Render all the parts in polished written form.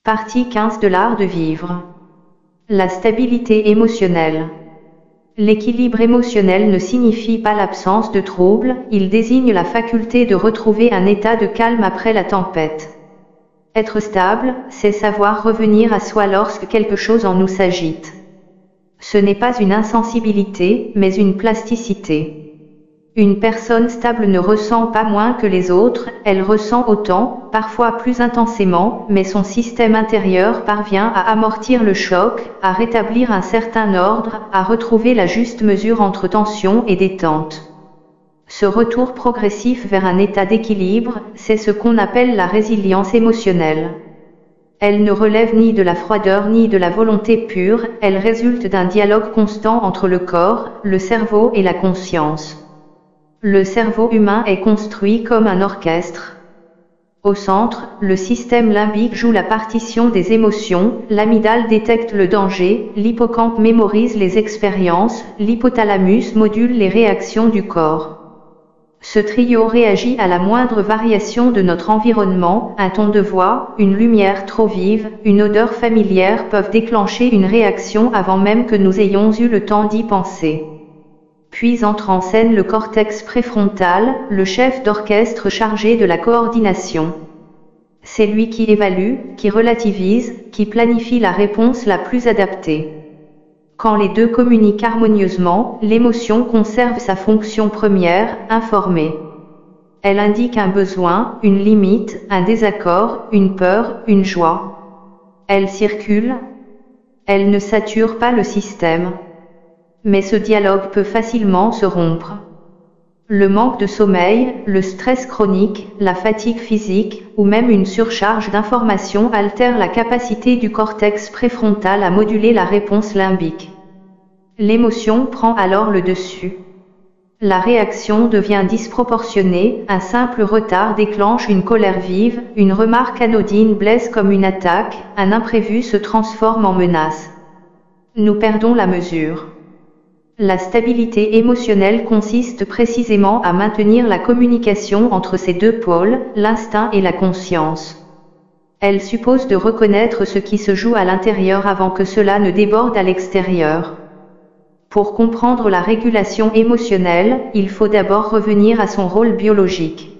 Partie 15 de l'art de vivre. La stabilité émotionnelle. L'équilibre émotionnel ne signifie pas l'absence de troubles, il désigne la faculté de retrouver un état de calme après la tempête. Être stable, c'est savoir revenir à soi lorsque quelque chose en nous s'agite. Ce n'est pas une insensibilité, mais une plasticité. Une personne stable ne ressent pas moins que les autres, elle ressent autant, parfois plus intensément, mais son système intérieur parvient à amortir le choc, à rétablir un certain ordre, à retrouver la juste mesure entre tension et détente. Ce retour progressif vers un état d'équilibre, c'est ce qu'on appelle la résilience émotionnelle. Elle ne relève ni de la froideur ni de la volonté pure, elle résulte d'un dialogue constant entre le corps, le cerveau et la conscience. Le cerveau humain est construit comme un orchestre. Au centre, le système limbique joue la partition des émotions, l'amygdale détecte le danger, l'hippocampe mémorise les expériences, l'hypothalamus module les réactions du corps. Ce trio réagit à la moindre variation de notre environnement, un ton de voix, une lumière trop vive, une odeur familière peuvent déclencher une réaction avant même que nous ayons eu le temps d'y penser. Puis entre en scène le cortex préfrontal, le chef d'orchestre chargé de la coordination. C'est lui qui évalue, qui relativise, qui planifie la réponse la plus adaptée. Quand les deux communiquent harmonieusement, l'émotion conserve sa fonction première, informer. Elle indique un besoin, une limite, un désaccord, une peur, une joie. Elle circule. Elle ne sature pas le système. Mais ce dialogue peut facilement se rompre. Le manque de sommeil, le stress chronique, la fatigue physique, ou même une surcharge d'informations altèrent la capacité du cortex préfrontal à moduler la réponse limbique. L'émotion prend alors le dessus. La réaction devient disproportionnée, un simple retard déclenche une colère vive, une remarque anodine blesse comme une attaque, un imprévu se transforme en menace. Nous perdons la mesure. La stabilité émotionnelle consiste précisément à maintenir la communication entre ces deux pôles, l'instinct et la conscience. Elle suppose de reconnaître ce qui se joue à l'intérieur avant que cela ne déborde à l'extérieur. Pour comprendre la régulation émotionnelle, il faut d'abord revenir à son rôle biologique.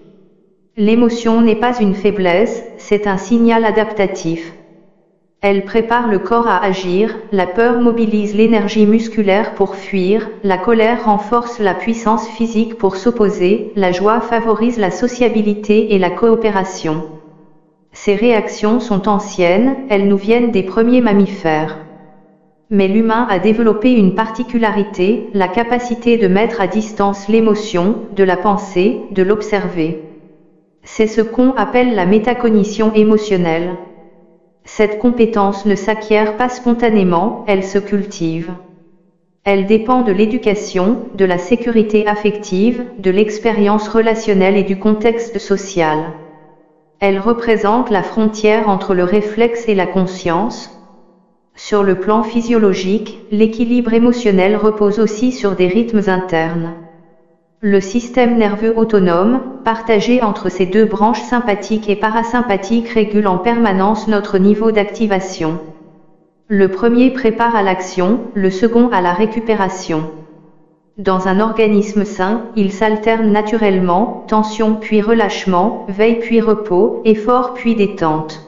L'émotion n'est pas une faiblesse, c'est un signal adaptatif. Elle prépare le corps à agir, la peur mobilise l'énergie musculaire pour fuir, la colère renforce la puissance physique pour s'opposer, la joie favorise la sociabilité et la coopération. Ces réactions sont anciennes, elles nous viennent des premiers mammifères. Mais l'humain a développé une particularité, la capacité de mettre à distance l'émotion, de la penser, de l'observer. C'est ce qu'on appelle la métacognition émotionnelle. Cette compétence ne s'acquiert pas spontanément, elle se cultive. Elle dépend de l'éducation, de la sécurité affective, de l'expérience relationnelle et du contexte social. Elle représente la frontière entre le réflexe et la conscience. Sur le plan physiologique, l'équilibre émotionnel repose aussi sur des rythmes internes. Le système nerveux autonome, partagé entre ces deux branches sympathiques et parasympathiques, régule en permanence notre niveau d'activation. Le premier prépare à l'action, le second à la récupération. Dans un organisme sain, ils s'alternent naturellement, tension puis relâchement, veille puis repos, effort puis détente.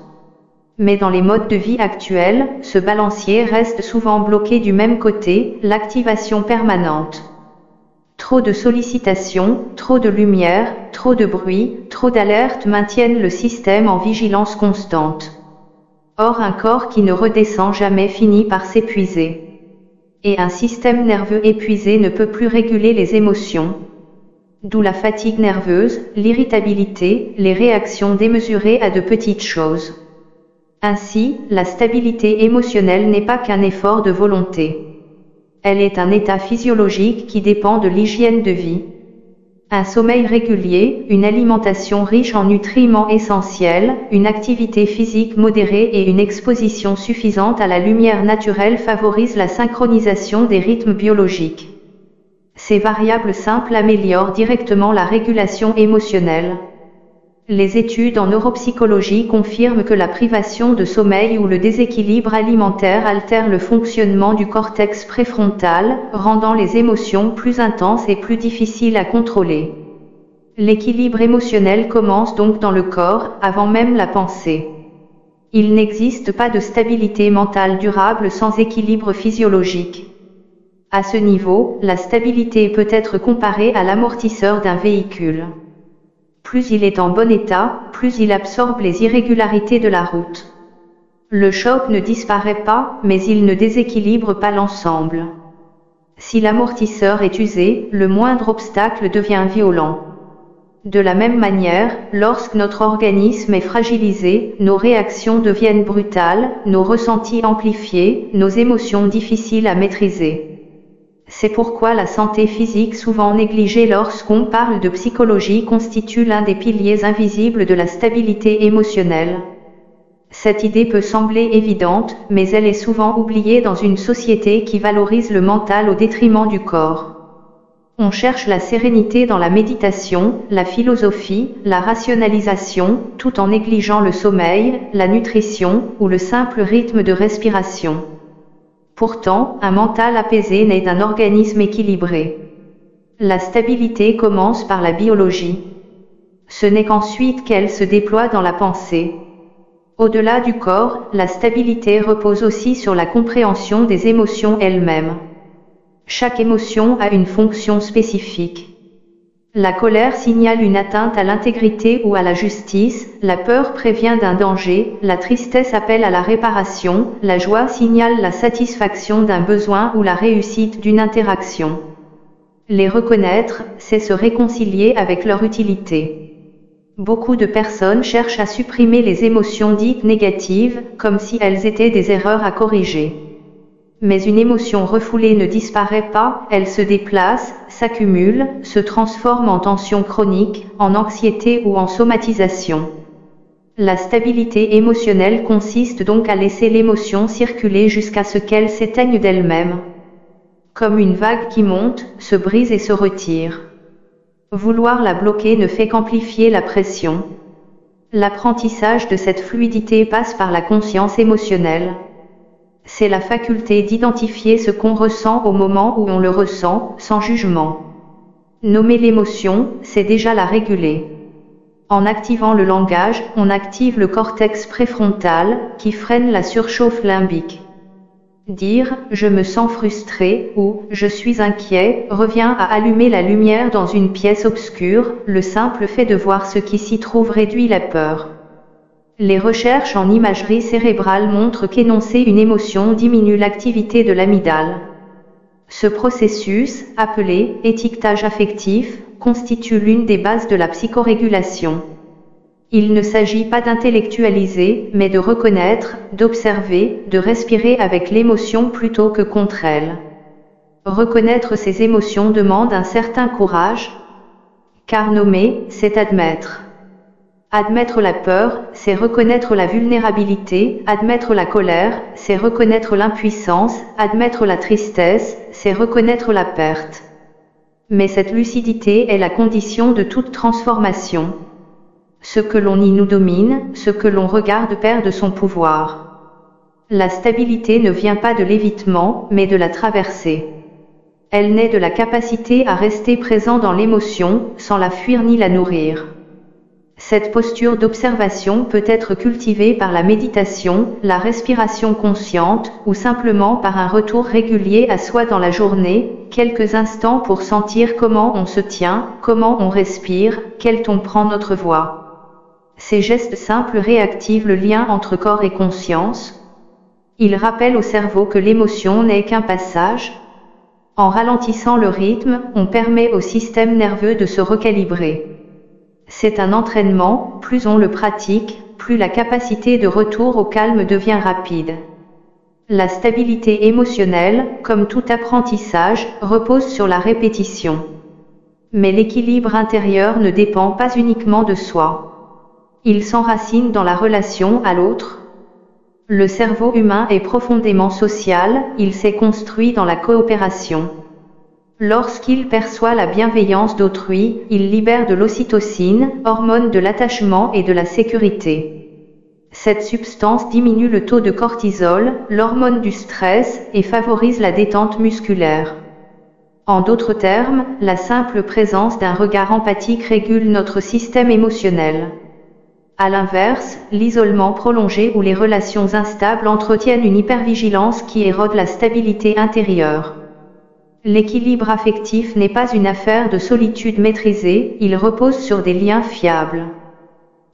Mais dans les modes de vie actuels, ce balancier reste souvent bloqué du même côté, l'activation permanente. Trop de sollicitations, trop de lumière, trop de bruit, trop d'alertes maintiennent le système en vigilance constante. Or un corps qui ne redescend jamais finit par s'épuiser. Et un système nerveux épuisé ne peut plus réguler les émotions. D'où la fatigue nerveuse, l'irritabilité, les réactions démesurées à de petites choses. Ainsi, la stabilité émotionnelle n'est pas qu'un effort de volonté. Elle est un état physiologique qui dépend de l'hygiène de vie. Un sommeil régulier, une alimentation riche en nutriments essentiels, une activité physique modérée et une exposition suffisante à la lumière naturelle favorisent la synchronisation des rythmes biologiques. Ces variables simples améliorent directement la régulation émotionnelle. Les études en neuropsychologie confirment que la privation de sommeil ou le déséquilibre alimentaire altère le fonctionnement du cortex préfrontal, rendant les émotions plus intenses et plus difficiles à contrôler. L'équilibre émotionnel commence donc dans le corps, avant même la pensée. Il n'existe pas de stabilité mentale durable sans équilibre physiologique. À ce niveau, la stabilité peut être comparée à l'amortisseur d'un véhicule. Plus il est en bon état, plus il absorbe les irrégularités de la route. Le choc ne disparaît pas, mais il ne déséquilibre pas l'ensemble. Si l'amortisseur est usé, le moindre obstacle devient violent. De la même manière, lorsque notre organisme est fragilisé, nos réactions deviennent brutales, nos ressentis amplifiés, nos émotions difficiles à maîtriser. C'est pourquoi la santé physique, souvent négligée lorsqu'on parle de psychologie, constitue l'un des piliers invisibles de la stabilité émotionnelle. Cette idée peut sembler évidente, mais elle est souvent oubliée dans une société qui valorise le mental au détriment du corps. On cherche la sérénité dans la méditation, la philosophie, la rationalisation, tout en négligeant le sommeil, la nutrition, ou le simple rythme de respiration. Pourtant, un mental apaisé naît d'un organisme équilibré. La stabilité commence par la biologie. Ce n'est qu'ensuite qu'elle se déploie dans la pensée. Au-delà du corps, la stabilité repose aussi sur la compréhension des émotions elles-mêmes. Chaque émotion a une fonction spécifique. La colère signale une atteinte à l'intégrité ou à la justice, la peur prévient d'un danger, la tristesse appelle à la réparation, la joie signale la satisfaction d'un besoin ou la réussite d'une interaction. Les reconnaître, c'est se réconcilier avec leur utilité. Beaucoup de personnes cherchent à supprimer les émotions dites négatives, comme si elles étaient des erreurs à corriger. Mais une émotion refoulée ne disparaît pas, elle se déplace, s'accumule, se transforme en tension chronique, en anxiété ou en somatisation. La stabilité émotionnelle consiste donc à laisser l'émotion circuler jusqu'à ce qu'elle s'éteigne d'elle-même. Comme une vague qui monte, se brise et se retire. Vouloir la bloquer ne fait qu'amplifier la pression. L'apprentissage de cette fluidité passe par la conscience émotionnelle. C'est la faculté d'identifier ce qu'on ressent au moment où on le ressent, sans jugement. Nommer l'émotion, c'est déjà la réguler. En activant le langage, on active le cortex préfrontal, qui freine la surchauffe limbique. Dire « je me sens frustré » ou « je suis inquiet » revient à allumer la lumière dans une pièce obscure, le simple fait de voir ce qui s'y trouve réduit la peur. Les recherches en imagerie cérébrale montrent qu'énoncer une émotion diminue l'activité de l'amygdale. Ce processus, appelé étiquetage affectif, constitue l'une des bases de la psychorégulation. Il ne s'agit pas d'intellectualiser, mais de reconnaître, d'observer, de respirer avec l'émotion plutôt que contre elle. Reconnaître ces émotions demande un certain courage, car nommer, c'est admettre. Admettre la peur, c'est reconnaître la vulnérabilité, admettre la colère, c'est reconnaître l'impuissance, admettre la tristesse, c'est reconnaître la perte. Mais cette lucidité est la condition de toute transformation. Ce que l'on nie nous domine, ce que l'on regarde perd de son pouvoir. La stabilité ne vient pas de l'évitement, mais de la traversée. Elle naît de la capacité à rester présent dans l'émotion, sans la fuir ni la nourrir. Cette posture d'observation peut être cultivée par la méditation, la respiration consciente, ou simplement par un retour régulier à soi dans la journée, quelques instants pour sentir comment on se tient, comment on respire, quel ton prend notre voix. Ces gestes simples réactivent le lien entre corps et conscience. Ils rappellent au cerveau que l'émotion n'est qu'un passage. En ralentissant le rythme, on permet au système nerveux de se recalibrer. C'est un entraînement, plus on le pratique, plus la capacité de retour au calme devient rapide. La stabilité émotionnelle, comme tout apprentissage, repose sur la répétition. Mais l'équilibre intérieur ne dépend pas uniquement de soi. Il s'enracine dans la relation à l'autre. Le cerveau humain est profondément social, il s'est construit dans la coopération. Lorsqu'il perçoit la bienveillance d'autrui, il libère de l'ocytocine, hormone de l'attachement et de la sécurité. Cette substance diminue le taux de cortisol, l'hormone du stress, et favorise la détente musculaire. En d'autres termes, la simple présence d'un regard empathique régule notre système émotionnel. À l'inverse, l'isolement prolongé ou les relations instables entretiennent une hypervigilance qui érode la stabilité intérieure. L'équilibre affectif n'est pas une affaire de solitude maîtrisée, il repose sur des liens fiables.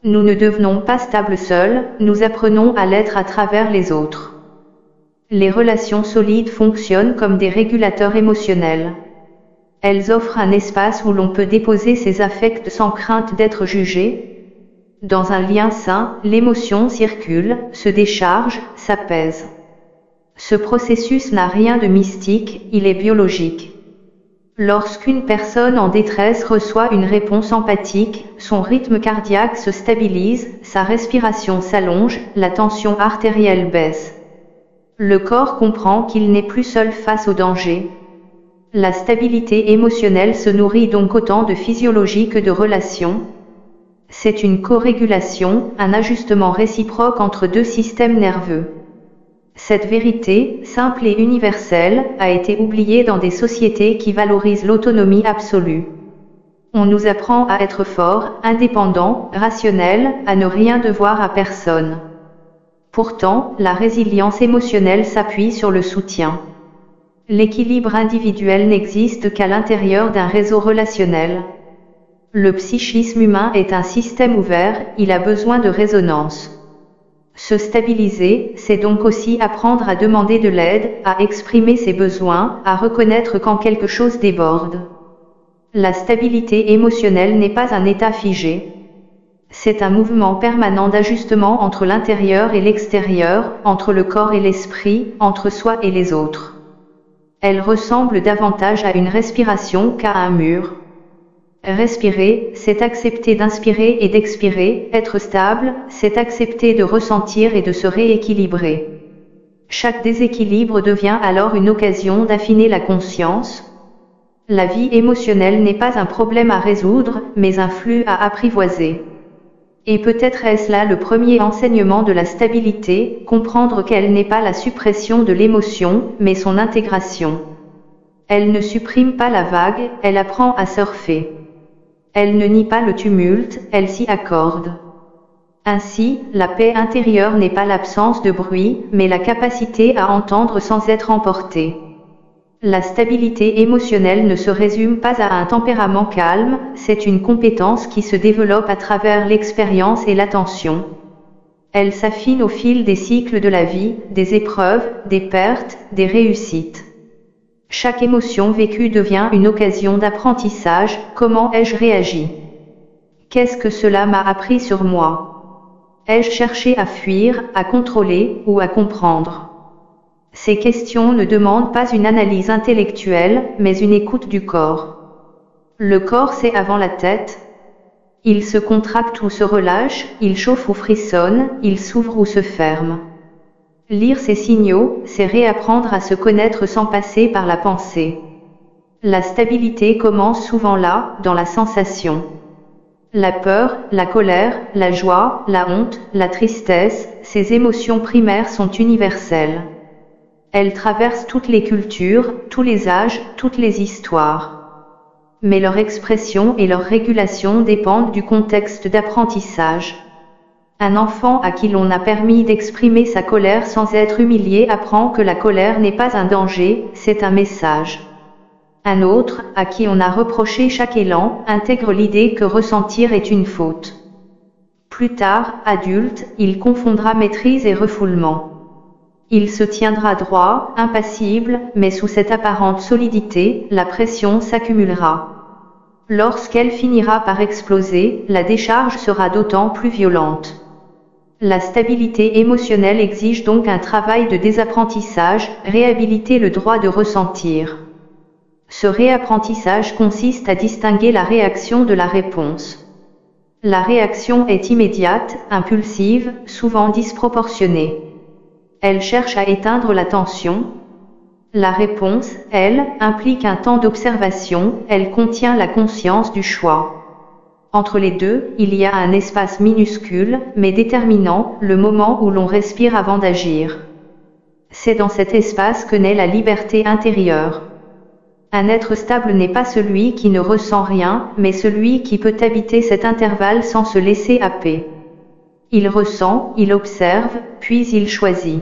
Nous ne devenons pas stables seuls, nous apprenons à l'être à travers les autres. Les relations solides fonctionnent comme des régulateurs émotionnels. Elles offrent un espace où l'on peut déposer ses affects sans crainte d'être jugé. Dans un lien sain, l'émotion circule, se décharge, s'apaise. Ce processus n'a rien de mystique, il est biologique. Lorsqu'une personne en détresse reçoit une réponse empathique, son rythme cardiaque se stabilise, sa respiration s'allonge, la tension artérielle baisse. Le corps comprend qu'il n'est plus seul face au danger. La stabilité émotionnelle se nourrit donc autant de physiologie que de relations. C'est une corrégulation, un ajustement réciproque entre deux systèmes nerveux. Cette vérité, simple et universelle, a été oubliée dans des sociétés qui valorisent l'autonomie absolue. On nous apprend à être fort, indépendant, rationnel, à ne rien devoir à personne. Pourtant, la résilience émotionnelle s'appuie sur le soutien. L'équilibre individuel n'existe qu'à l'intérieur d'un réseau relationnel. Le psychisme humain est un système ouvert, il a besoin de résonance. Se stabiliser, c'est donc aussi apprendre à demander de l'aide, à exprimer ses besoins, à reconnaître quand quelque chose déborde. La stabilité émotionnelle n'est pas un état figé. C'est un mouvement permanent d'ajustement entre l'intérieur et l'extérieur, entre le corps et l'esprit, entre soi et les autres. Elle ressemble davantage à une respiration qu'à un mur. Respirer, c'est accepter d'inspirer et d'expirer, être stable, c'est accepter de ressentir et de se rééquilibrer. Chaque déséquilibre devient alors une occasion d'affiner la conscience. La vie émotionnelle n'est pas un problème à résoudre, mais un flux à apprivoiser. Et peut-être est-ce là le premier enseignement de la stabilité, comprendre qu'elle n'est pas la suppression de l'émotion, mais son intégration. Elle ne supprime pas la vague, elle apprend à surfer. Elle ne nie pas le tumulte, elle s'y accorde. Ainsi, la paix intérieure n'est pas l'absence de bruit, mais la capacité à entendre sans être emporté. La stabilité émotionnelle ne se résume pas à un tempérament calme, c'est une compétence qui se développe à travers l'expérience et l'attention. Elle s'affine au fil des cycles de la vie, des épreuves, des pertes, des réussites. Chaque émotion vécue devient une occasion d'apprentissage. Comment ai-je réagi? Qu'est-ce que cela m'a appris sur moi? Ai-je cherché à fuir, à contrôler, ou à comprendre? Ces questions ne demandent pas une analyse intellectuelle, mais une écoute du corps. Le corps c'est avant la tête. Il se contracte ou se relâche, il chauffe ou frissonne, il s'ouvre ou se ferme. Lire ces signaux, c'est réapprendre à se connaître sans passer par la pensée. La stabilité commence souvent là, dans la sensation. La peur, la colère, la joie, la honte, la tristesse, ces émotions primaires sont universelles. Elles traversent toutes les cultures, tous les âges, toutes les histoires. Mais leur expression et leur régulation dépendent du contexte d'apprentissage. Un enfant à qui l'on a permis d'exprimer sa colère sans être humilié apprend que la colère n'est pas un danger, c'est un message. Un autre, à qui on a reproché chaque élan, intègre l'idée que ressentir est une faute. Plus tard, adulte, il confondra maîtrise et refoulement. Il se tiendra droit, impassible, mais sous cette apparente solidité, la pression s'accumulera. Lorsqu'elle finira par exploser, la décharge sera d'autant plus violente. La stabilité émotionnelle exige donc un travail de désapprentissage, réhabiliter le droit de ressentir. Ce réapprentissage consiste à distinguer la réaction de la réponse. La réaction est immédiate, impulsive, souvent disproportionnée. Elle cherche à éteindre la tension. La réponse, elle, implique un temps d'observation, elle contient la conscience du choix. Entre les deux, il y a un espace minuscule, mais déterminant, le moment où l'on respire avant d'agir. C'est dans cet espace que naît la liberté intérieure. Un être stable n'est pas celui qui ne ressent rien, mais celui qui peut habiter cet intervalle sans se laisser happer. Il ressent, il observe, puis il choisit.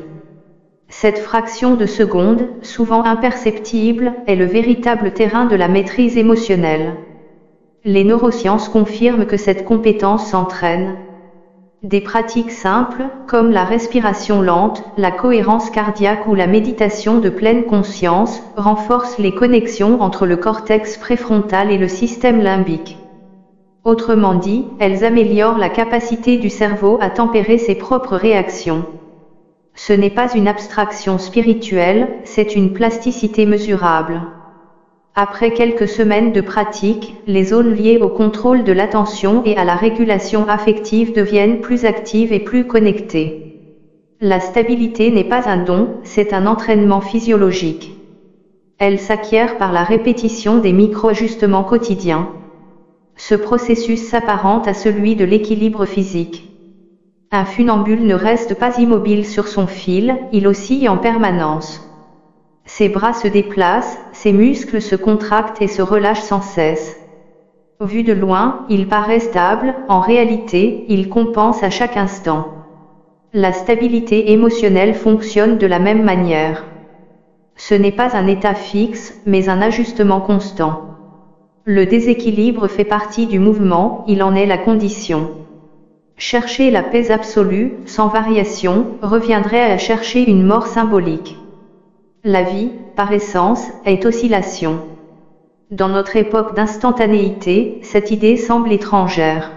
Cette fraction de seconde, souvent imperceptible, est le véritable terrain de la maîtrise émotionnelle. Les neurosciences confirment que cette compétence s'entraîne. Des pratiques simples, comme la respiration lente, la cohérence cardiaque ou la méditation de pleine conscience, renforcent les connexions entre le cortex préfrontal et le système limbique. Autrement dit, elles améliorent la capacité du cerveau à tempérer ses propres réactions. Ce n'est pas une abstraction spirituelle, c'est une plasticité mesurable. Après quelques semaines de pratique, les zones liées au contrôle de l'attention et à la régulation affective deviennent plus actives et plus connectées. La stabilité n'est pas un don, c'est un entraînement physiologique. Elle s'acquiert par la répétition des micro-ajustements quotidiens. Ce processus s'apparente à celui de l'équilibre physique. Un funambule ne reste pas immobile sur son fil, il oscille en permanence. Ses bras se déplacent, ses muscles se contractent et se relâchent sans cesse. Vu de loin, il paraît stable, en réalité, il compense à chaque instant. La stabilité émotionnelle fonctionne de la même manière. Ce n'est pas un état fixe, mais un ajustement constant. Le déséquilibre fait partie du mouvement, il en est la condition. Chercher la paix absolue, sans variation, reviendrait à chercher une mort symbolique. La vie, par essence, est oscillation. Dans notre époque d'instantanéité, cette idée semble étrangère.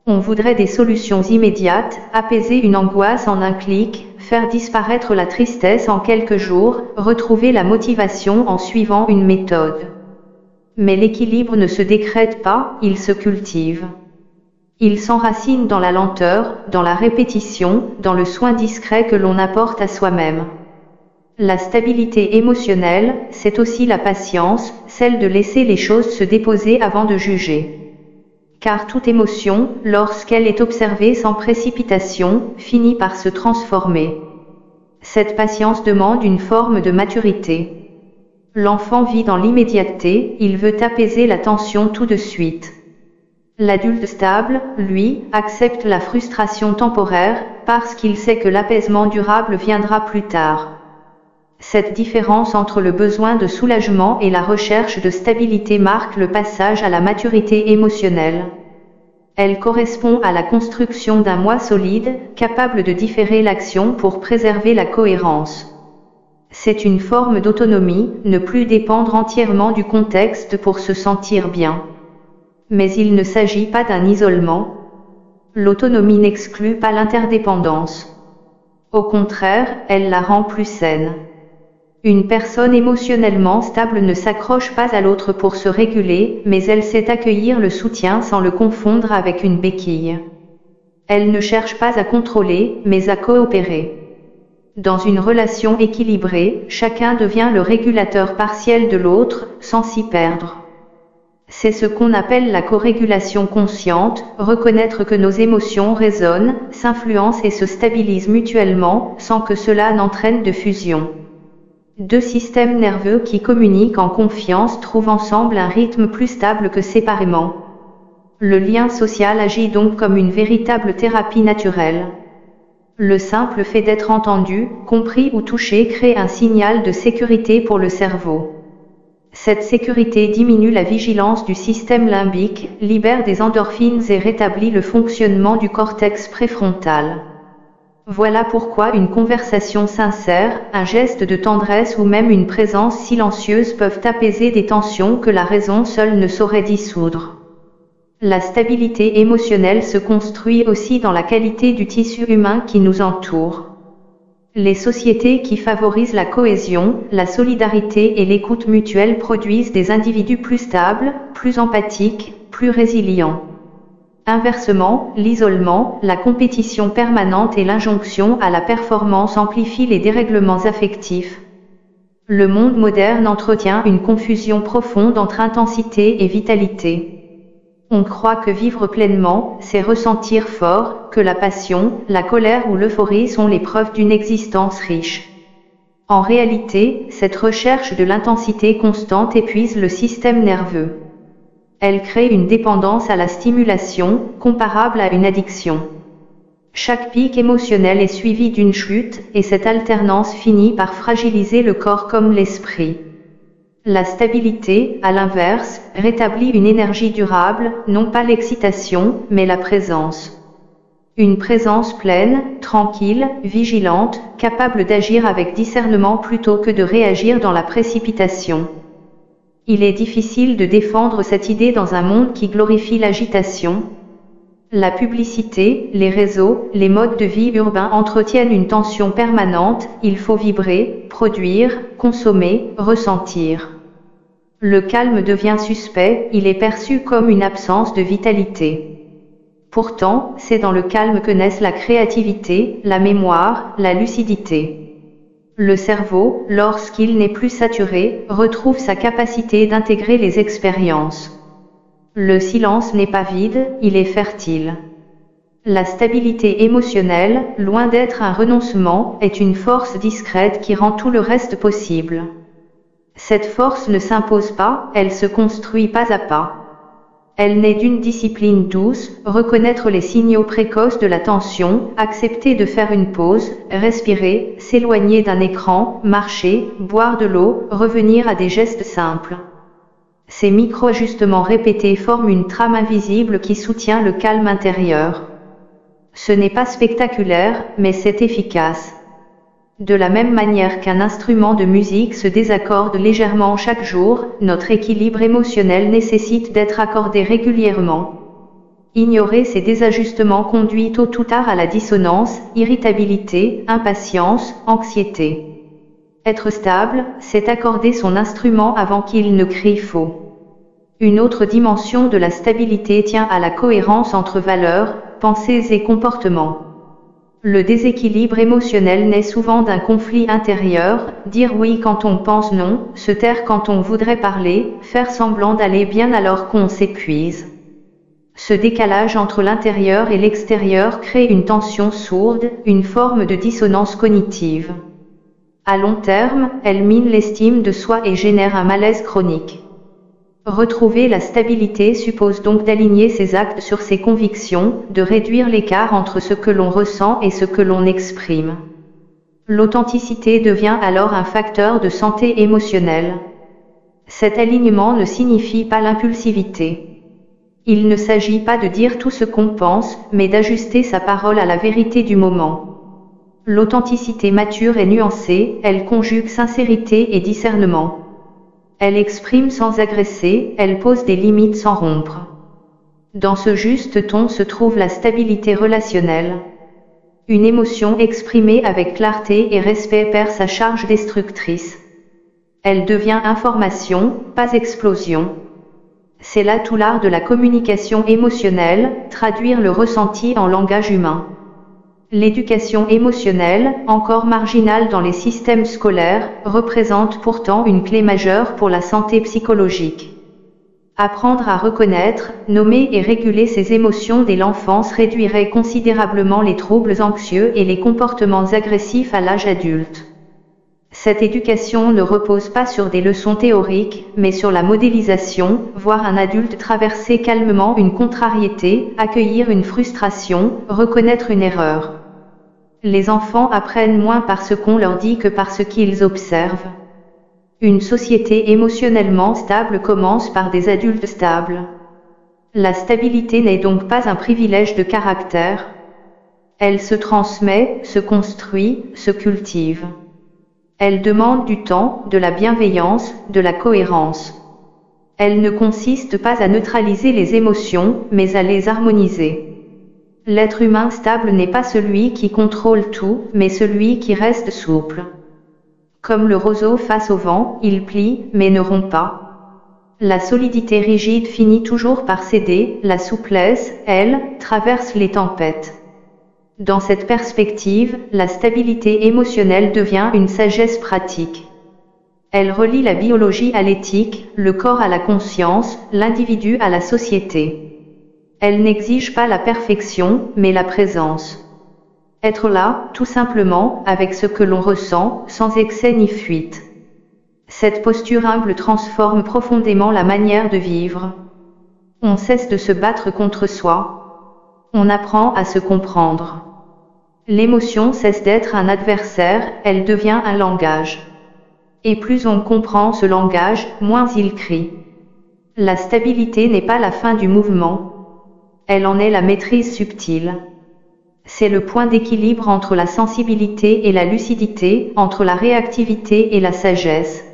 On voudrait des solutions immédiates, apaiser une angoisse en un clic, faire disparaître la tristesse en quelques jours, retrouver la motivation en suivant une méthode. Mais l'équilibre ne se décrète pas, il se cultive. Il s'enracine dans la lenteur, dans la répétition, dans le soin discret que l'on apporte à soi-même. La stabilité émotionnelle, c'est aussi la patience, celle de laisser les choses se déposer avant de juger. Car toute émotion, lorsqu'elle est observée sans précipitation, finit par se transformer. Cette patience demande une forme de maturité. L'enfant vit dans l'immédiateté, il veut apaiser la tension tout de suite. L'adulte stable, lui, accepte la frustration temporaire, parce qu'il sait que l'apaisement durable viendra plus tard. Cette différence entre le besoin de soulagement et la recherche de stabilité marque le passage à la maturité émotionnelle. Elle correspond à la construction d'un moi solide, capable de différer l'action pour préserver la cohérence. C'est une forme d'autonomie, ne plus dépendre entièrement du contexte pour se sentir bien. Mais il ne s'agit pas d'un isolement. L'autonomie n'exclut pas l'interdépendance. Au contraire, elle la rend plus saine. Une personne émotionnellement stable ne s'accroche pas à l'autre pour se réguler, mais elle sait accueillir le soutien sans le confondre avec une béquille. Elle ne cherche pas à contrôler, mais à coopérer. Dans une relation équilibrée, chacun devient le régulateur partiel de l'autre, sans s'y perdre. C'est ce qu'on appelle la corégulation consciente, reconnaître que nos émotions résonnent, s'influencent et se stabilisent mutuellement, sans que cela n'entraîne de fusion. Deux systèmes nerveux qui communiquent en confiance trouvent ensemble un rythme plus stable que séparément. Le lien social agit donc comme une véritable thérapie naturelle. Le simple fait d'être entendu, compris ou touché crée un signal de sécurité pour le cerveau. Cette sécurité diminue la vigilance du système limbique, libère des endorphines et rétablit le fonctionnement du cortex préfrontal. Voilà pourquoi une conversation sincère, un geste de tendresse ou même une présence silencieuse peuvent apaiser des tensions que la raison seule ne saurait dissoudre. La stabilité émotionnelle se construit aussi dans la qualité du tissu humain qui nous entoure. Les sociétés qui favorisent la cohésion, la solidarité et l'écoute mutuelle produisent des individus plus stables, plus empathiques, plus résilients. Inversement, l'isolement, la compétition permanente et l'injonction à la performance amplifient les dérèglements affectifs. Le monde moderne entretient une confusion profonde entre intensité et vitalité. On croit que vivre pleinement, c'est ressentir fort, que la passion, la colère ou l'euphorie sont les preuves d'une existence riche. En réalité, cette recherche de l'intensité constante épuise le système nerveux. Elle crée une dépendance à la stimulation, comparable à une addiction. Chaque pic émotionnel est suivi d'une chute, et cette alternance finit par fragiliser le corps comme l'esprit. La stabilité, à l'inverse, rétablit une énergie durable, non pas l'excitation, mais la présence. Une présence pleine, tranquille, vigilante, capable d'agir avec discernement plutôt que de réagir dans la précipitation. Il est difficile de défendre cette idée dans un monde qui glorifie l'agitation. La publicité, les réseaux, les modes de vie urbains entretiennent une tension permanente, il faut vibrer, produire, consommer, ressentir. Le calme devient suspect, il est perçu comme une absence de vitalité. Pourtant, c'est dans le calme que naissent la créativité, la mémoire, la lucidité. Le cerveau, lorsqu'il n'est plus saturé, retrouve sa capacité d'intégrer les expériences. Le silence n'est pas vide, il est fertile. La stabilité émotionnelle, loin d'être un renoncement, est une force discrète qui rend tout le reste possible. Cette force ne s'impose pas, elle se construit pas à pas. Elle naît d'une discipline douce, reconnaître les signaux précoces de la tension, accepter de faire une pause, respirer, s'éloigner d'un écran, marcher, boire de l'eau, revenir à des gestes simples. Ces micro-ajustements répétés forment une trame invisible qui soutient le calme intérieur. Ce n'est pas spectaculaire, mais c'est efficace. De la même manière qu'un instrument de musique se désaccorde légèrement chaque jour, notre équilibre émotionnel nécessite d'être accordé régulièrement. Ignorer ces désajustements conduit tôt ou tard à la dissonance, irritabilité, impatience, anxiété. Être stable, c'est accorder son instrument avant qu'il ne crie faux. Une autre dimension de la stabilité tient à la cohérence entre valeurs, pensées et comportements. Le déséquilibre émotionnel naît souvent d'un conflit intérieur, dire oui quand on pense non, se taire quand on voudrait parler, faire semblant d'aller bien alors qu'on s'épuise. Ce décalage entre l'intérieur et l'extérieur crée une tension sourde, une forme de dissonance cognitive. À long terme, elle mine l'estime de soi et génère un malaise chronique. Retrouver la stabilité suppose donc d'aligner ses actes sur ses convictions, de réduire l'écart entre ce que l'on ressent et ce que l'on exprime. L'authenticité devient alors un facteur de santé émotionnelle. Cet alignement ne signifie pas l'impulsivité. Il ne s'agit pas de dire tout ce qu'on pense, mais d'ajuster sa parole à la vérité du moment. L'authenticité mature et nuancée, elle conjugue sincérité et discernement. Elle exprime sans agresser, elle pose des limites sans rompre. Dans ce juste ton se trouve la stabilité relationnelle. Une émotion exprimée avec clarté et respect perd sa charge destructrice. Elle devient information, pas explosion. C'est là tout l'art de la communication émotionnelle, traduire le ressenti en langage humain. L'éducation émotionnelle, encore marginale dans les systèmes scolaires, représente pourtant une clé majeure pour la santé psychologique. Apprendre à reconnaître, nommer et réguler ses émotions dès l'enfance réduirait considérablement les troubles anxieux et les comportements agressifs à l'âge adulte. Cette éducation ne repose pas sur des leçons théoriques, mais sur la modélisation, voir un adulte traverser calmement une contrariété, accueillir une frustration, reconnaître une erreur. Les enfants apprennent moins par ce qu'on leur dit que par ce qu'ils observent. Une société émotionnellement stable commence par des adultes stables. La stabilité n'est donc pas un privilège de caractère. Elle se transmet, se construit, se cultive. Elle demande du temps, de la bienveillance, de la cohérence. Elle ne consiste pas à neutraliser les émotions, mais à les harmoniser. L'être humain stable n'est pas celui qui contrôle tout, mais celui qui reste souple. Comme le roseau face au vent, il plie, mais ne rompt pas. La solidité rigide finit toujours par céder, la souplesse, elle, traverse les tempêtes. Dans cette perspective, la stabilité émotionnelle devient une sagesse pratique. Elle relie la biologie à l'éthique, le corps à la conscience, l'individu à la société. Elle n'exige pas la perfection, mais la présence. Être là, tout simplement, avec ce que l'on ressent, sans excès ni fuite. Cette posture humble transforme profondément la manière de vivre. On cesse de se battre contre soi. On apprend à se comprendre. L'émotion cesse d'être un adversaire, elle devient un langage. Et plus on comprend ce langage, moins il crie. La stabilité n'est pas la fin du mouvement. Elle en est la maîtrise subtile. C'est le point d'équilibre entre la sensibilité et la lucidité, entre la réactivité et la sagesse.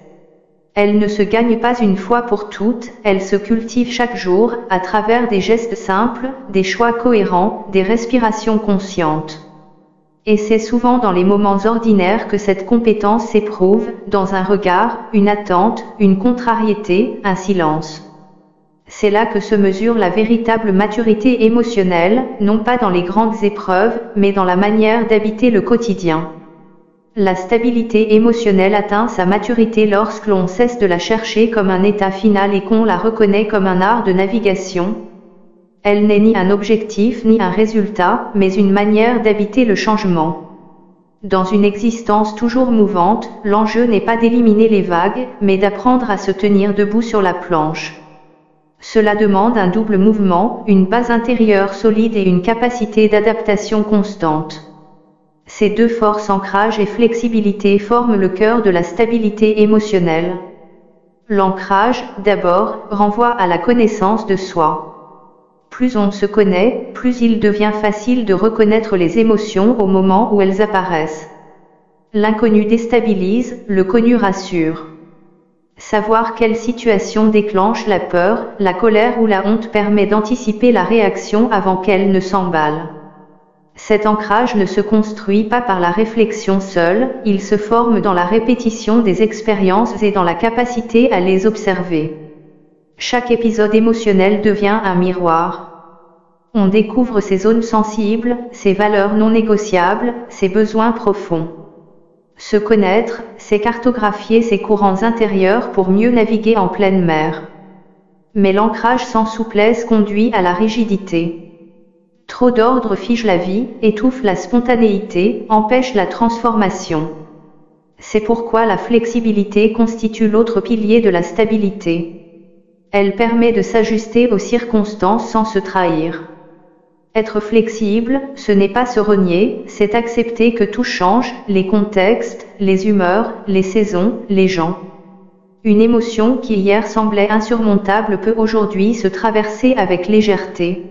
Elle ne se gagne pas une fois pour toutes, elle se cultive chaque jour, à travers des gestes simples, des choix cohérents, des respirations conscientes. Et c'est souvent dans les moments ordinaires que cette compétence s'éprouve, dans un regard, une attente, une contrariété, un silence. C'est là que se mesure la véritable maturité émotionnelle, non pas dans les grandes épreuves, mais dans la manière d'habiter le quotidien. La stabilité émotionnelle atteint sa maturité lorsque l'on cesse de la chercher comme un état final et qu'on la reconnaît comme un art de navigation. Elle n'est ni un objectif ni un résultat, mais une manière d'habiter le changement. Dans une existence toujours mouvante, l'enjeu n'est pas d'éliminer les vagues, mais d'apprendre à se tenir debout sur la planche. Cela demande un double mouvement, une base intérieure solide et une capacité d'adaptation constante. Ces deux forces, ancrage et flexibilité, forment le cœur de la stabilité émotionnelle. L'ancrage, d'abord, renvoie à la connaissance de soi. Plus on se connaît, plus il devient facile de reconnaître les émotions au moment où elles apparaissent. L'inconnu déstabilise, le connu rassure. Savoir quelle situation déclenche la peur, la colère ou la honte permet d'anticiper la réaction avant qu'elle ne s'emballe. Cet ancrage ne se construit pas par la réflexion seule, il se forme dans la répétition des expériences et dans la capacité à les observer. Chaque épisode émotionnel devient un miroir. On découvre ses zones sensibles, ses valeurs non négociables, ses besoins profonds. Se connaître, c'est cartographier ses courants intérieurs pour mieux naviguer en pleine mer. Mais l'ancrage sans souplesse conduit à la rigidité. Trop d'ordre fige la vie, étouffe la spontanéité, empêche la transformation. C'est pourquoi la flexibilité constitue l'autre pilier de la stabilité. Elle permet de s'ajuster aux circonstances sans se trahir. Être flexible, ce n'est pas se renier, c'est accepter que tout change, les contextes, les humeurs, les saisons, les gens. Une émotion qui hier semblait insurmontable peut aujourd'hui se traverser avec légèreté.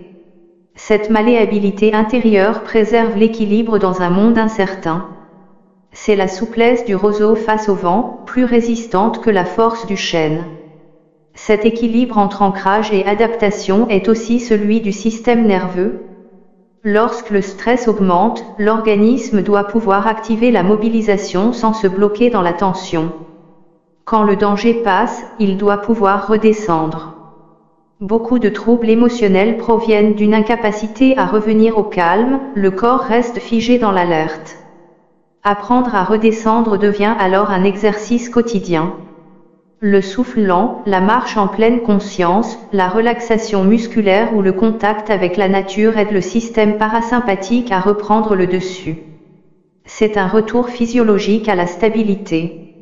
Cette malléabilité intérieure préserve l'équilibre dans un monde incertain. C'est la souplesse du roseau face au vent, plus résistante que la force du chêne. Cet équilibre entre ancrage et adaptation est aussi celui du système nerveux. Lorsque le stress augmente, l'organisme doit pouvoir activer la mobilisation sans se bloquer dans la tension. Quand le danger passe, il doit pouvoir redescendre. Beaucoup de troubles émotionnels proviennent d'une incapacité à revenir au calme, le corps reste figé dans l'alerte. Apprendre à redescendre devient alors un exercice quotidien. Le souffle lent, la marche en pleine conscience, la relaxation musculaire ou le contact avec la nature aident le système parasympathique à reprendre le dessus. C'est un retour physiologique à la stabilité.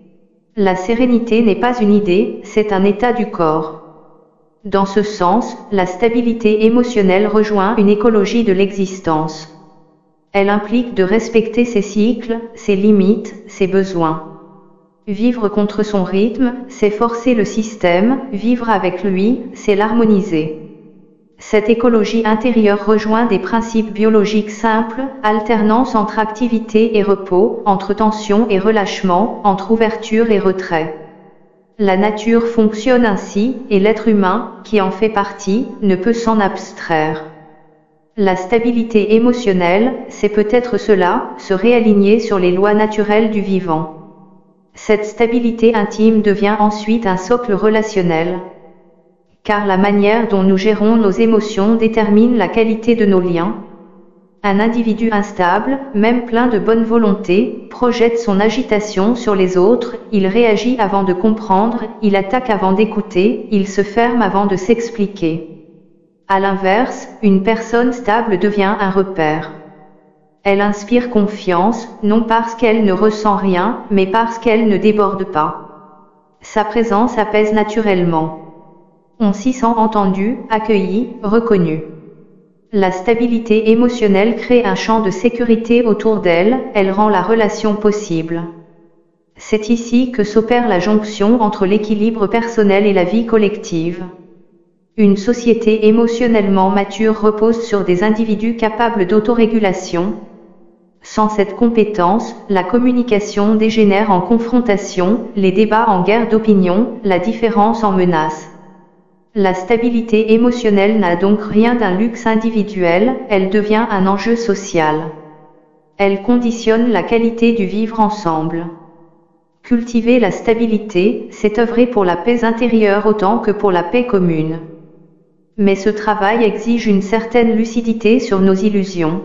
La sérénité n'est pas une idée, c'est un état du corps. Dans ce sens, la stabilité émotionnelle rejoint une écologie de l'existence. Elle implique de respecter ses cycles, ses limites, ses besoins. Vivre contre son rythme, c'est forcer le système, vivre avec lui, c'est l'harmoniser. Cette écologie intérieure rejoint des principes biologiques simples, alternance entre activité et repos, entre tension et relâchement, entre ouverture et retrait. La nature fonctionne ainsi, et l'être humain, qui en fait partie, ne peut s'en abstraire. La stabilité émotionnelle, c'est peut-être cela, se réaligner sur les lois naturelles du vivant. Cette stabilité intime devient ensuite un socle relationnel. Car la manière dont nous gérons nos émotions détermine la qualité de nos liens. Un individu instable, même plein de bonne volonté, projette son agitation sur les autres, il réagit avant de comprendre, il attaque avant d'écouter, il se ferme avant de s'expliquer. À l'inverse, une personne stable devient un repère. Elle inspire confiance, non parce qu'elle ne ressent rien, mais parce qu'elle ne déborde pas. Sa présence apaise naturellement. On s'y sent entendu, accueilli, reconnu. La stabilité émotionnelle crée un champ de sécurité autour d'elle, elle rend la relation possible. C'est ici que s'opère la jonction entre l'équilibre personnel et la vie collective. Une société émotionnellement mature repose sur des individus capables d'autorégulation. Sans cette compétence, la communication dégénère en confrontation, les débats en guerre d'opinion, la différence en menace. La stabilité émotionnelle n'a donc rien d'un luxe individuel, elle devient un enjeu social. Elle conditionne la qualité du vivre ensemble. Cultiver la stabilité, c'est œuvrer pour la paix intérieure autant que pour la paix commune. Mais ce travail exige une certaine lucidité sur nos illusions.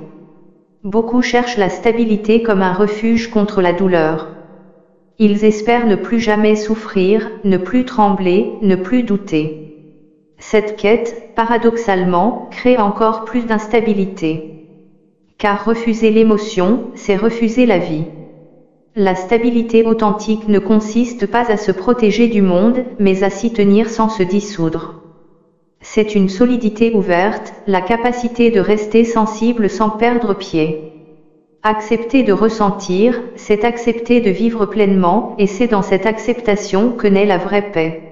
Beaucoup cherchent la stabilité comme un refuge contre la douleur. Ils espèrent ne plus jamais souffrir, ne plus trembler, ne plus douter. Cette quête, paradoxalement, crée encore plus d'instabilité. Car refuser l'émotion, c'est refuser la vie. La stabilité authentique ne consiste pas à se protéger du monde, mais à s'y tenir sans se dissoudre. C'est une solidité ouverte, la capacité de rester sensible sans perdre pied. Accepter de ressentir, c'est accepter de vivre pleinement, et c'est dans cette acceptation que naît la vraie paix.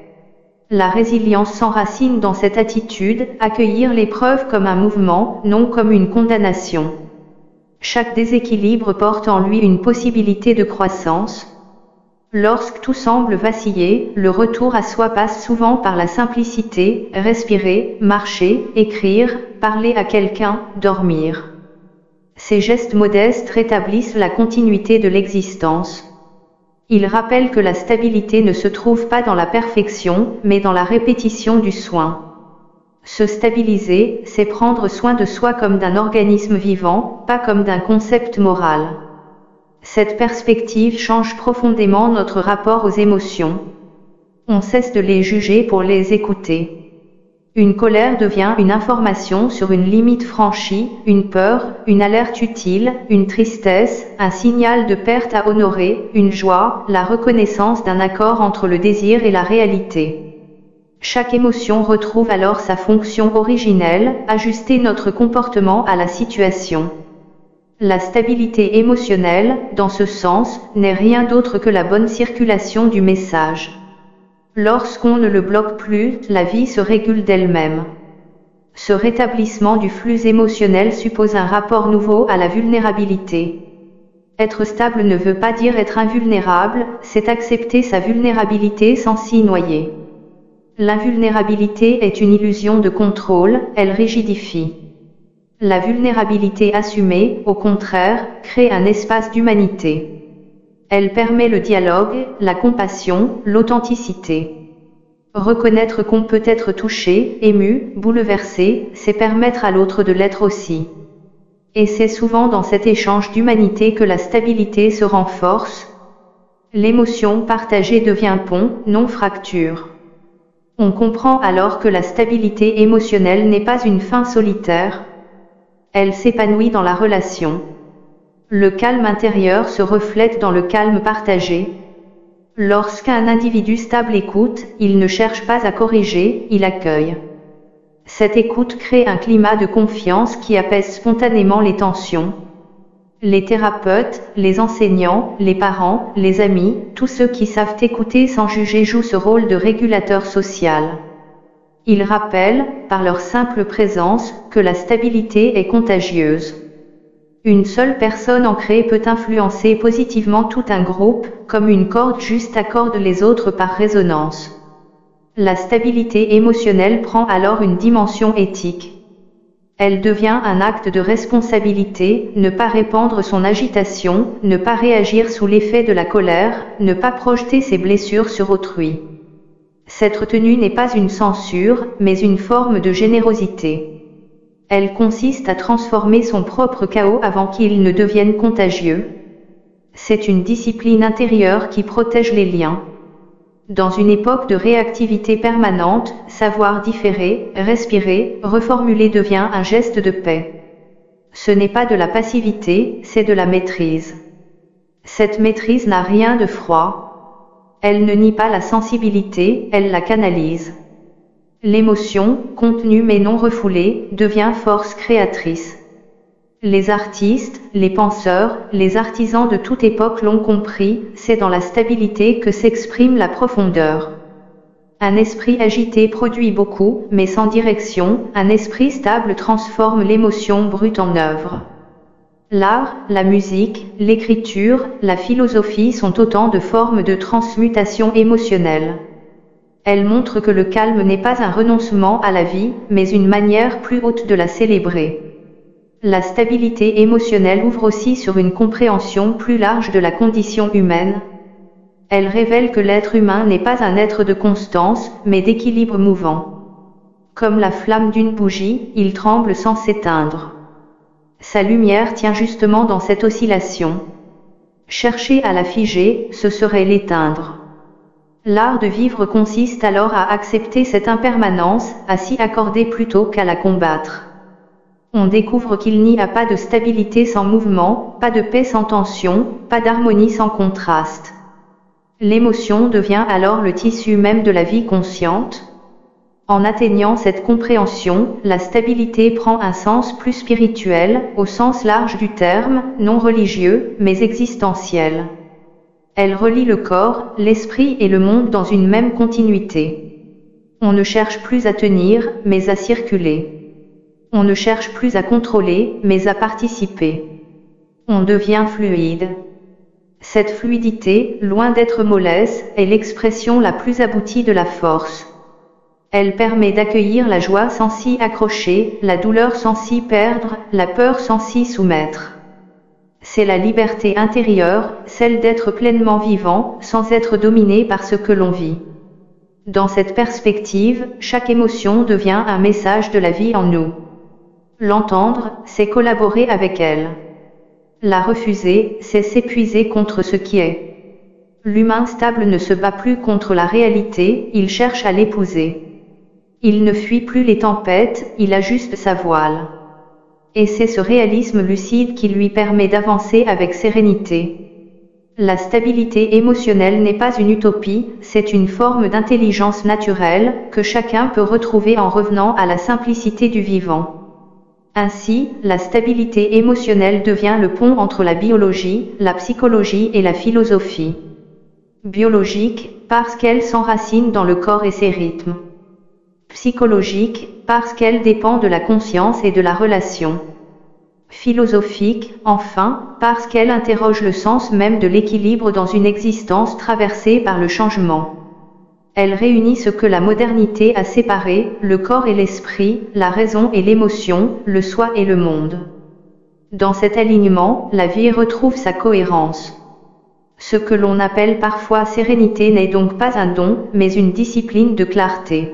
La résilience s'enracine dans cette attitude, accueillir l'épreuve comme un mouvement, non comme une condamnation. Chaque déséquilibre porte en lui une possibilité de croissance. Lorsque tout semble vaciller, le retour à soi passe souvent par la simplicité, respirer, marcher, écrire, parler à quelqu'un, dormir. Ces gestes modestes rétablissent la continuité de l'existence. Ils rappellent que la stabilité ne se trouve pas dans la perfection, mais dans la répétition du soin. Se stabiliser, c'est prendre soin de soi comme d'un organisme vivant, pas comme d'un concept moral. Cette perspective change profondément notre rapport aux émotions. On cesse de les juger pour les écouter. Une colère devient une information sur une limite franchie, une peur, une alerte utile, une tristesse, un signal de perte à honorer, une joie, la reconnaissance d'un accord entre le désir et la réalité. Chaque émotion retrouve alors sa fonction originelle, ajuster notre comportement à la situation. La stabilité émotionnelle, dans ce sens, n'est rien d'autre que la bonne circulation du message. Lorsqu'on ne le bloque plus, la vie se régule d'elle-même. Ce rétablissement du flux émotionnel suppose un rapport nouveau à la vulnérabilité. Être stable ne veut pas dire être invulnérable, c'est accepter sa vulnérabilité sans s'y noyer. L'invulnérabilité est une illusion de contrôle, elle rigidifie. La vulnérabilité assumée, au contraire, crée un espace d'humanité. Elle permet le dialogue, la compassion, l'authenticité. Reconnaître qu'on peut être touché, ému, bouleversé, c'est permettre à l'autre de l'être aussi. Et c'est souvent dans cet échange d'humanité que la stabilité se renforce. L'émotion partagée devient pont, non fracture. On comprend alors que la stabilité émotionnelle n'est pas une fin solitaire. Elle s'épanouit dans la relation. Le calme intérieur se reflète dans le calme partagé. Lorsqu'un individu stable écoute, il ne cherche pas à corriger, il accueille. Cette écoute crée un climat de confiance qui apaise spontanément les tensions. Les thérapeutes, les enseignants, les parents, les amis, tous ceux qui savent écouter sans juger jouent ce rôle de régulateur social. Ils rappellent, par leur simple présence, que la stabilité est contagieuse. Une seule personne ancrée peut influencer positivement tout un groupe, comme une corde juste accorde les autres par résonance. La stabilité émotionnelle prend alors une dimension éthique. Elle devient un acte de responsabilité, ne pas répandre son agitation, ne pas réagir sous l'effet de la colère, ne pas projeter ses blessures sur autrui. Cette retenue n'est pas une censure, mais une forme de générosité. Elle consiste à transformer son propre chaos avant qu'il ne devienne contagieux. C'est une discipline intérieure qui protège les liens. Dans une époque de réactivité permanente, savoir différer, respirer, reformuler devient un geste de paix. Ce n'est pas de la passivité, c'est de la maîtrise. Cette maîtrise n'a rien de froid. Elle ne nie pas la sensibilité, elle la canalise. L'émotion, contenue mais non refoulée, devient force créatrice. Les artistes, les penseurs, les artisans de toute époque l'ont compris, c'est dans la stabilité que s'exprime la profondeur. Un esprit agité produit beaucoup, mais sans direction, un esprit stable transforme l'émotion brute en œuvre. L'art, la musique, l'écriture, la philosophie sont autant de formes de transmutation émotionnelle. Elles montrent que le calme n'est pas un renoncement à la vie, mais une manière plus haute de la célébrer. La stabilité émotionnelle ouvre aussi sur une compréhension plus large de la condition humaine. Elle révèle que l'être humain n'est pas un être de constance, mais d'équilibre mouvant. Comme la flamme d'une bougie, il tremble sans s'éteindre. Sa lumière tient justement dans cette oscillation. Chercher à la figer, ce serait l'éteindre. L'art de vivre consiste alors à accepter cette impermanence, à s'y accorder plutôt qu'à la combattre. On découvre qu'il n'y a pas de stabilité sans mouvement, pas de paix sans tension, pas d'harmonie sans contraste. L'émotion devient alors le tissu même de la vie consciente. En atteignant cette compréhension, la stabilité prend un sens plus spirituel, au sens large du terme, non religieux, mais existentiel. Elle relie le corps, l'esprit et le monde dans une même continuité. On ne cherche plus à tenir, mais à circuler. On ne cherche plus à contrôler, mais à participer. On devient fluide. Cette fluidité, loin d'être mollesse, est l'expression la plus aboutie de la force. Elle permet d'accueillir la joie sans s'y accrocher, la douleur sans s'y perdre, la peur sans s'y soumettre. C'est la liberté intérieure, celle d'être pleinement vivant, sans être dominé par ce que l'on vit. Dans cette perspective, chaque émotion devient un message de la vie en nous. L'entendre, c'est collaborer avec elle. La refuser, c'est s'épuiser contre ce qui est. L'humain stable ne se bat plus contre la réalité, il cherche à l'épouser. Il ne fuit plus les tempêtes, il ajuste sa voile. Et c'est ce réalisme lucide qui lui permet d'avancer avec sérénité. La stabilité émotionnelle n'est pas une utopie, c'est une forme d'intelligence naturelle, que chacun peut retrouver en revenant à la simplicité du vivant. Ainsi, la stabilité émotionnelle devient le pont entre la biologie, la psychologie et la philosophie. Biologique, parce qu'elle s'enracine dans le corps et ses rythmes. Psychologique, parce qu'elle dépend de la conscience et de la relation. Philosophique, enfin, parce qu'elle interroge le sens même de l'équilibre dans une existence traversée par le changement. Elle réunit ce que la modernité a séparé, le corps et l'esprit, la raison et l'émotion, le soi et le monde. Dans cet alignement, la vie retrouve sa cohérence. Ce que l'on appelle parfois sérénité n'est donc pas un don, mais une discipline de clarté.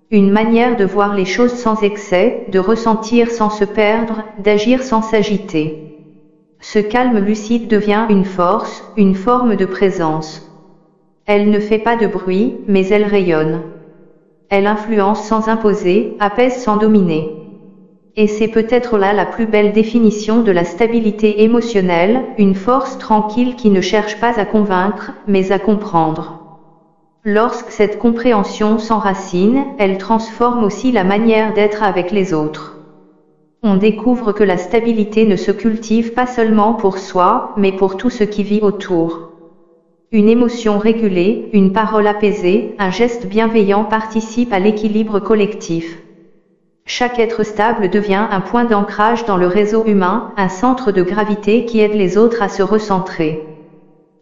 Une manière de voir les choses sans excès, de ressentir sans se perdre, d'agir sans s'agiter. Ce calme lucide devient une force, une forme de présence. Elle ne fait pas de bruit, mais elle rayonne. Elle influence sans imposer, apaise sans dominer. Et c'est peut-être là la plus belle définition de la stabilité émotionnelle, une force tranquille qui ne cherche pas à convaincre, mais à comprendre. Lorsque cette compréhension s'enracine, elle transforme aussi la manière d'être avec les autres. On découvre que la stabilité ne se cultive pas seulement pour soi, mais pour tout ce qui vit autour. Une émotion régulée, une parole apaisée, un geste bienveillant participent à l'équilibre collectif. Chaque être stable devient un point d'ancrage dans le réseau humain, un centre de gravité qui aide les autres à se recentrer.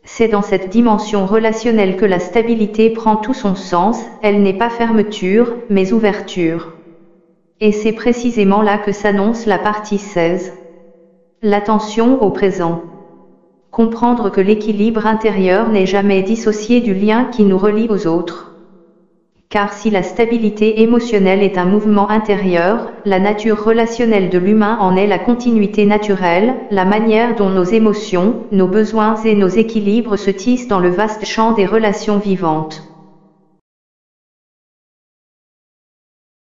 C'est dans cette dimension relationnelle que la stabilité prend tout son sens, elle n'est pas fermeture, mais ouverture. Et c'est précisément là que s'annonce la partie 16. L'attention au présent. Comprendre que l'équilibre intérieur n'est jamais dissocié du lien qui nous relie aux autres. Car si la stabilité émotionnelle est un mouvement intérieur, la nature relationnelle de l'humain en est la continuité naturelle, la manière dont nos émotions, nos besoins et nos équilibres se tissent dans le vaste champ des relations vivantes.